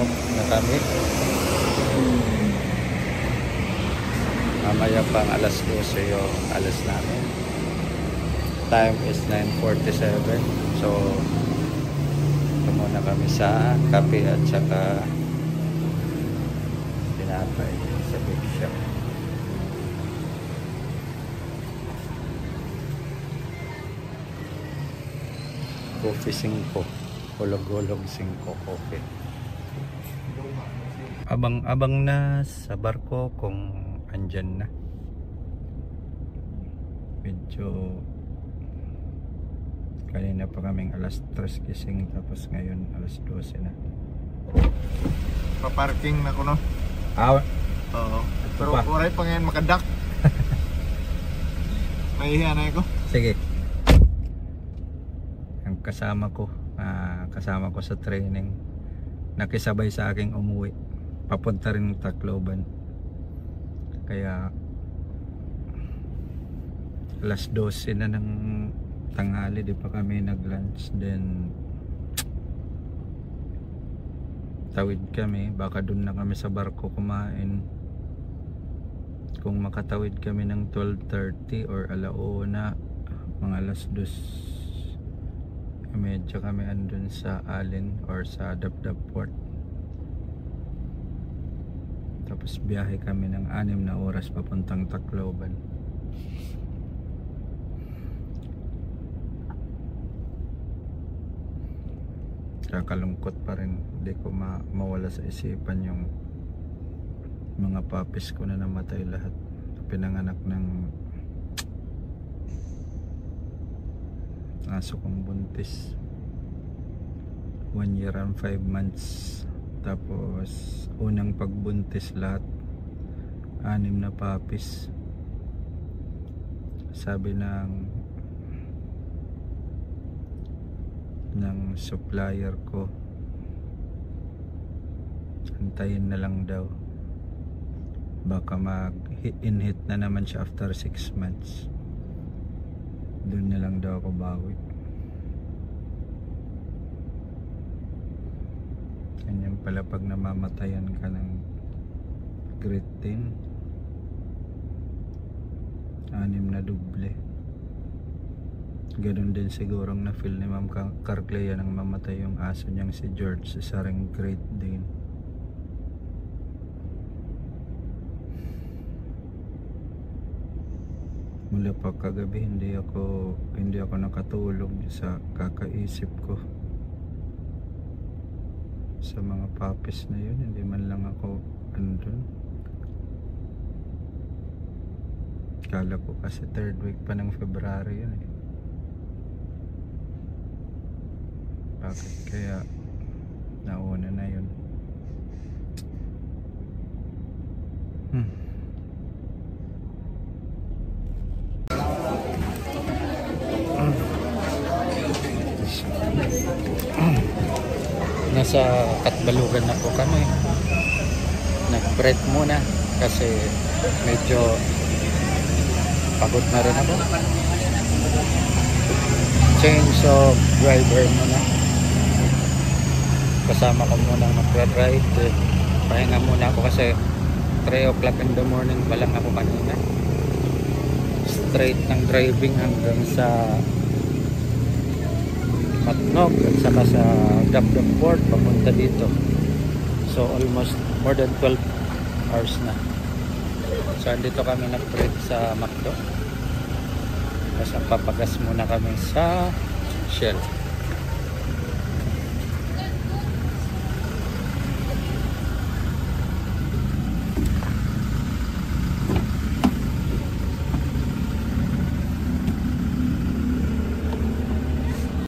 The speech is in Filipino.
manok na kami. Mamaya pang alas 12 yung alas namin. Time is 9:47. So ito muna kami sa kape at saka tinapay sa big shop. Coffee 5. Hulog-hulog 5 coffee. Abang-abang na sa barko kung andyan na. Medyo kanina pa kaming alas 3 gising, tapos ngayon alas 12 na. Paparking na ko no? Oo. Pero oray pa ngayon makadak. Mahihiya na ako. Sige. Ang kasama ko sa training, nakisabay sa aking umuwi papunta rin ng Tacloban, kaya alas 12 na ng tanghali di pa kami nag lunch. Then tawid kami, baka dun na kami sa barko kumain. Kung makatawid kami ng 12:30 or alauna, mga alas 2 medyo kami andun sa Alin or sa Dapdap Port. Tapos biyahe kami ng 6 na oras papuntang Tacloban. Kakalungkot pa rin, hindi ko mawala sa isipan yung mga puppies ko na namatay lahat. Pinanganak ng aso kong buntis, 1 year and 5 months. Tapos unang pagbuntis lahat 6 na puppies. Sabi ng supplier ko, antayin na lang daw, baka mag-in-hit na naman siya after 6 months. Doon na lang daw ako bawi. Ganyan pala pag namamatayan ka ng Great Dane, 6 na doble. Ganon din sigurong na feel ni Ma'am Carclea nang mamatay yung aso niyang si George, isa ring Great Dane. Mula pa kagabi hindi ako nakatulog sa kakaisip ko sa mga puppies na yun. Hindi man lang ako andun. Kala ko kasi 3rd week pa ng February yun eh. Bakit kaya nauna na yun? Nasa Katbalugan na po kami. Nag-break muna kasi medyo pagod na rin ako. Change of driver muna. Kasama ko muna mag-ride. Pahinga muna ako kasi 3 o'clock in the morning pa lang ako kanina. Straight ng driving hanggang sa Matnog at saka sa Dapdap Port papunta dito. So almost more than 12 hours na. So dito kami nag-break sa McDo. Tapos papagas muna kami sa Shell.